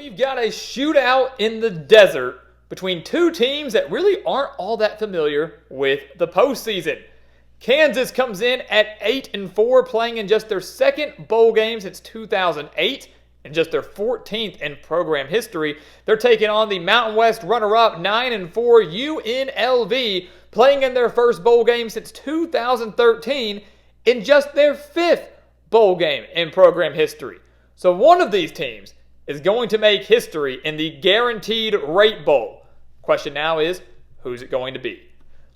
We've got a shootout in the desert between two teams that really aren't all that familiar with the postseason. Kansas comes in at 8-4, playing in just their second bowl game since 2008 and just their 14th in program history. They're taking on the Mountain West runner-up 9-4 UNLV, playing in their first bowl game since 2013 in just their fifth bowl game in program history. So one of these teams is going to make history in the Guaranteed Rate Bowl. Question now is, who's it going to be?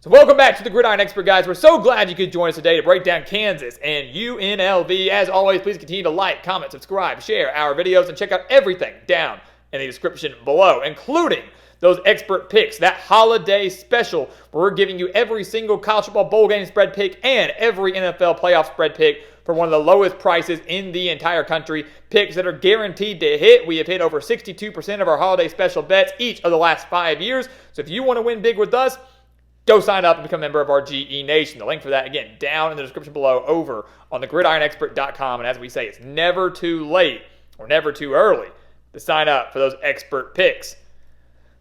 So welcome back to the Gridiron Expert, guys. We're so glad you could join us today to break down Kansas and UNLV. As always, please continue to like, comment, subscribe, share our videos, and check out everything down in the description below, including those expert picks, that holiday special where we're giving you every single college football bowl game spread pick and every NFL playoff spread pick for one of the lowest prices in the entire country. Picks that are guaranteed to hit. We have hit over 62% of our holiday special bets each of the last 5 years. So if you want to win big with us, go sign up and become a member of our GE Nation. The link for that, again, down in the description below over on thegridironexpert.com. And as we say, it's never too late or never too early to sign up for those expert picks.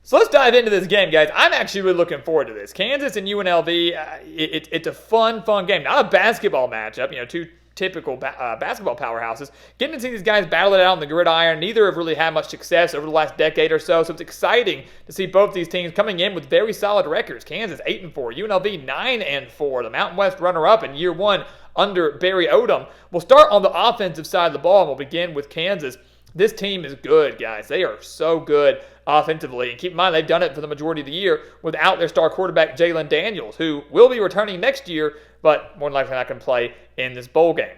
So let's dive into this game, guys. I'm actually really looking forward to this. Kansas and UNLV, it's a fun game. Not a basketball matchup, two typical basketball powerhouses. Getting to see these guys battle it out on the gridiron. Neither have really had much success over the last decade or so, so it's exciting to see both these teams coming in with very solid records. Kansas 8-4, UNLV 9-4, the Mountain West runner-up in year one under Barry Odom. We'll start on the offensive side of the ball, and we'll begin with Kansas. This team is good, guys. They are so good offensively. And keep in mind, they've done it for the majority of the year without their star quarterback, Jalen Daniels, who will be returning next year, but more than likely not going to play in this bowl game.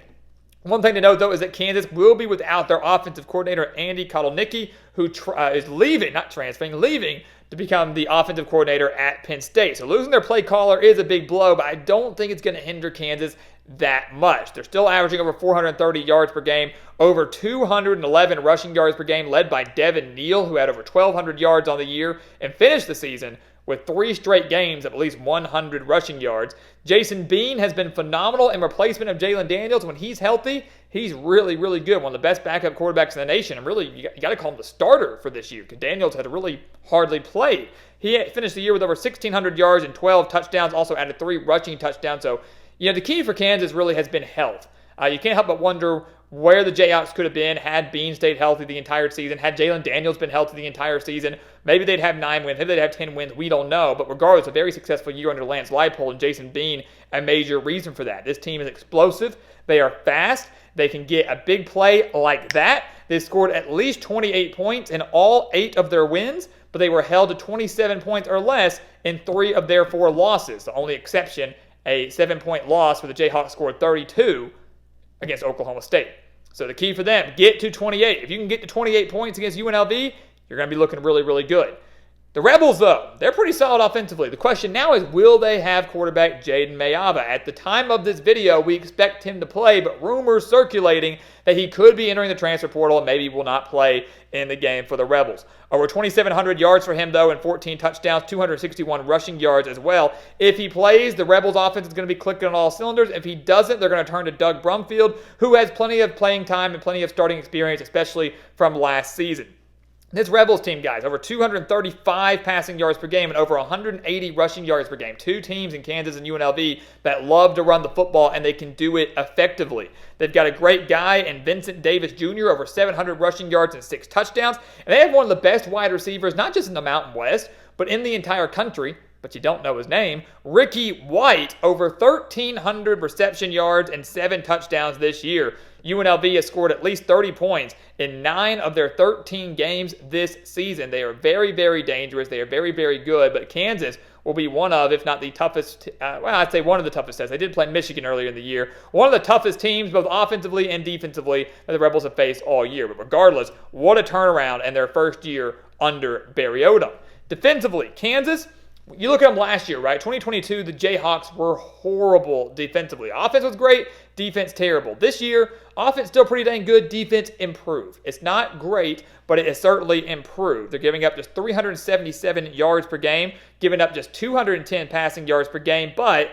One thing to note, though, is that Kansas will be without their offensive coordinator, Andy Kotelnicki, who is leaving, not transferring, leaving to become the offensive coordinator at Penn State. So losing their play caller is a big blow, but I don't think it's going to hinder Kansas that much. They're still averaging over 430 yards per game, over 211 rushing yards per game, led by Devin Neal, who had over 1,200 yards on the year and finished the season with 3 straight games of at least 100 rushing yards. Jason Bean has been phenomenal in replacement of Jalen Daniels. When he's healthy, he's really, really good. One of the best backup quarterbacks in the nation. And really, you got to call him the starter for this year because Daniels had really hardly played. He finished the year with over 1,600 yards and 12 touchdowns, also added 3 rushing touchdowns. So, the key for Kansas really has been health. You can't help but wonder where the Jayhawks could have been had Bean stayed healthy the entire season, had Jalen Daniels been healthy the entire season. Maybe they'd have 9 wins, maybe they'd have 10 wins, we don't know. But regardless, a very successful year under Lance Leipold and Jason Bean, a major reason for that. This team is explosive, they are fast, they can get a big play like that. They scored at least 28 points in all 8 of their wins, but they were held to 27 points or less in 3 of their 4 losses. The only exception, a 7-point loss where the Jayhawks scored 32 against Oklahoma State. So the key for them, get to 28. If you can get to 28 points against UNLV, you're going to be looking really, really good. The Rebels, though, they're pretty solid offensively. The question now is, will they have quarterback Jaden Mayava? At the time of this video, we expect him to play, but rumors circulating that he could be entering the transfer portal and maybe will not play in the game for the Rebels. Over 2,700 yards for him, though, and 14 touchdowns, 261 rushing yards as well. If he plays, the Rebels offense is going to be clicking on all cylinders. If he doesn't, they're going to turn to Doug Brumfield, who has plenty of playing time and plenty of starting experience, especially from last season. This Rebels team, guys, over 235 passing yards per game and over 180 rushing yards per game. 2 teams in Kansas and UNLV that love to run the football, and they can do it effectively. They've got a great guy in Vincent Davis Jr., over 700 rushing yards and 6 touchdowns. And they have one of the best wide receivers, not just in the Mountain West, but in the entire country. But you don't know his name. Ricky White, over 1,300 reception yards and 7 touchdowns this year. UNLV has scored at least 30 points in 9 of their 13 games this season. They are very, very dangerous. They are very, very good. But Kansas will be one of, if not the toughest, I'd say one of the toughest tests. They did play Michigan earlier in the year. One of the toughest teams, both offensively and defensively, that the Rebels have faced all year. But regardless, what a turnaround in their first year under Barry Odom. Defensively, Kansas, you look at them last year, right? 2022, the Jayhawks were horrible defensively. Offense was great, defense terrible. This year, offense still pretty dang good, defense improved. It's not great, but it has certainly improved. They're giving up just 377 yards per game, giving up just 210 passing yards per game, but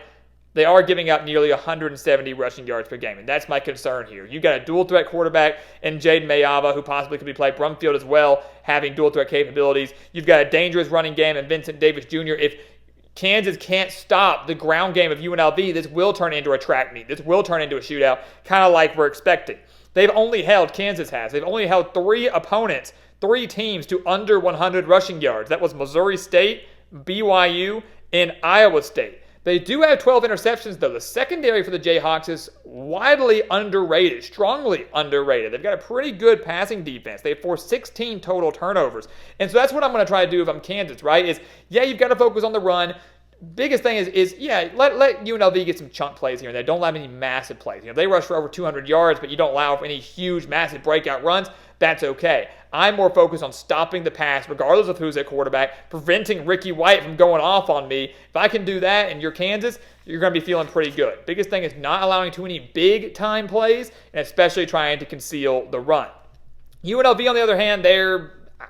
they are giving up nearly 170 rushing yards per game, and that's my concern here. You got a dual-threat quarterback in Jaden Mayava, who possibly could be played Brumfield as well, having dual-threat capabilities. You've got a dangerous running game in Vincent Davis Jr. If Kansas can't stop the ground game of UNLV, this will turn into a track meet. This will turn into a shootout, kind of like we're expecting. Kansas has, they've only held 3 opponents, 3 teams to under 100 rushing yards. That was Missouri State, BYU, and Iowa State. They do have 12 interceptions, though. The secondary for the Jayhawks is widely underrated, strongly underrated. They've got a pretty good passing defense. They forced 16 total turnovers. And so that's what I'm going to try to do if I'm Kansas, right? You've got to focus on the run. Biggest thing is let UNLV get some chunk plays here and there. Don't allow any massive plays. They rush for over 200 yards, but you don't allow for any huge, massive breakout runs. That's okay. I'm more focused on stopping the pass, regardless of who's at quarterback, preventing Ricky White from going off on me. If I can do that and you're Kansas, you're going to be feeling pretty good. Biggest thing is not allowing too many big-time plays, and especially trying to conceal the run. UNLV, on the other hand,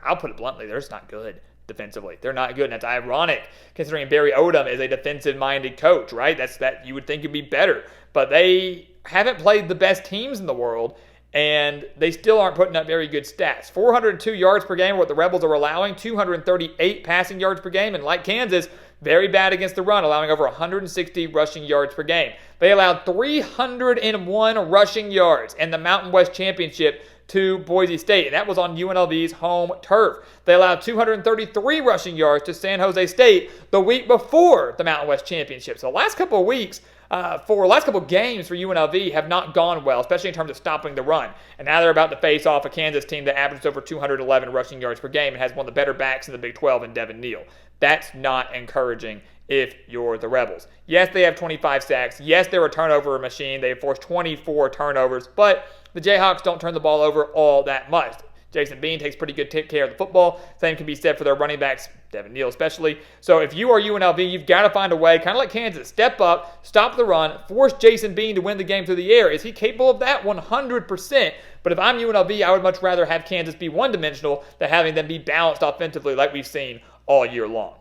I'll put it bluntly, they're just not good defensively. They're not good, and that's ironic considering Barry Odom is a defensive-minded coach, right? That you would think would be better. But they haven't played the best teams in the world, and they still aren't putting up very good stats. 402 yards per game, what the Rebels are allowing, 238 passing yards per game, and like Kansas, very bad against the run, allowing over 160 rushing yards per game. They allowed 301 rushing yards in the Mountain West Championship to Boise State, and that was on UNLV's home turf. They allowed 233 rushing yards to San Jose State the week before the Mountain West Championship. So the last couple of weeks, games for UNLV have not gone well, especially in terms of stopping the run. And now they're about to face off a Kansas team that averages over 211 rushing yards per game and has one of the better backs in the Big 12 in Devin Neal. That's not encouraging if you're the Rebels. Yes, they have 25 sacks. Yes, they're a turnover machine. They have forced 24 turnovers, but the Jayhawks don't turn the ball over all that much. Jason Bean takes pretty good care of the football. Same can be said for their running backs, Devin Neal especially. So if you are UNLV, you've got to find a way, kind of like Kansas, step up, stop the run, force Jason Bean to win the game through the air. Is he capable of that? 100%. But if I'm UNLV, I would much rather have Kansas be one-dimensional than having them be balanced offensively like we've seen all year long.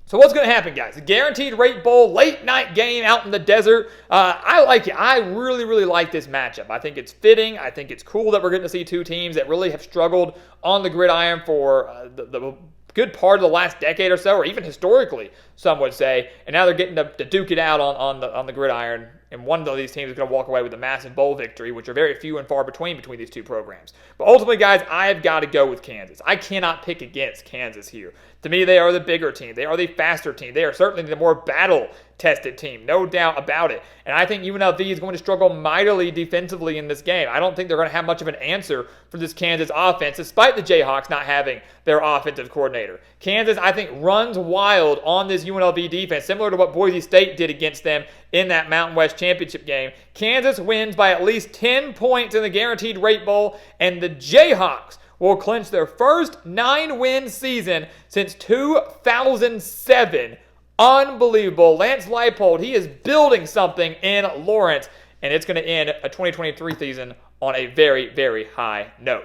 So what's going to happen, guys? A guaranteed rate bowl, late night game out in the desert. I like it. I really, really like this matchup. I think it's fitting. I think it's cool that we're getting to see 2 teams that really have struggled on the gridiron for the good part of the last decade or so, or even historically, some would say. And now they're getting to duke it out on the gridiron. And one of these teams is going to walk away with a massive bowl victory, which are very few and far between these 2 programs. But ultimately, guys, I've got to go with Kansas. I cannot pick against Kansas here. To me, they are the bigger team. They are the faster team. They are certainly the more battle-tested team, no doubt about it. And I think UNLV is going to struggle mightily defensively in this game. I don't think they're going to have much of an answer for this Kansas offense, despite the Jayhawks not having their offensive coordinator. Kansas, I think, runs wild on this UNLV defense, similar to what Boise State did against them in that Mountain West Championship game. Kansas wins by at least 10 points in the Guaranteed Rate Bowl, and the Jayhawks will clinch their first 9-win season since 2007. Unbelievable. Lance Leipold, he is building something in Lawrence, and it's going to end a 2023 season on a very, very high note.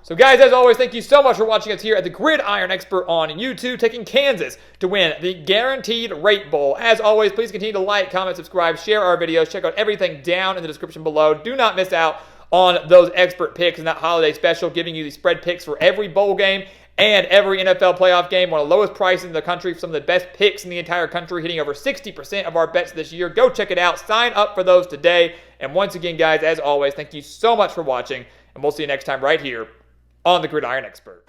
So guys, as always, thank you so much for watching us here at the Gridiron Expert on YouTube, taking Kansas to win the Guaranteed Rate Bowl. As always, please continue to like, comment, subscribe, share our videos, check out everything down in the description below. Do not miss out on those expert picks in that holiday special, giving you the spread picks for every bowl game and every NFL playoff game. One of the lowest prices in the country for some of the best picks in the entire country, hitting over 60% of our bets this year. Go check it out. Sign up for those today. And once again, guys, as always, thank you so much for watching, and we'll see you next time right here on the Gridiron Expert.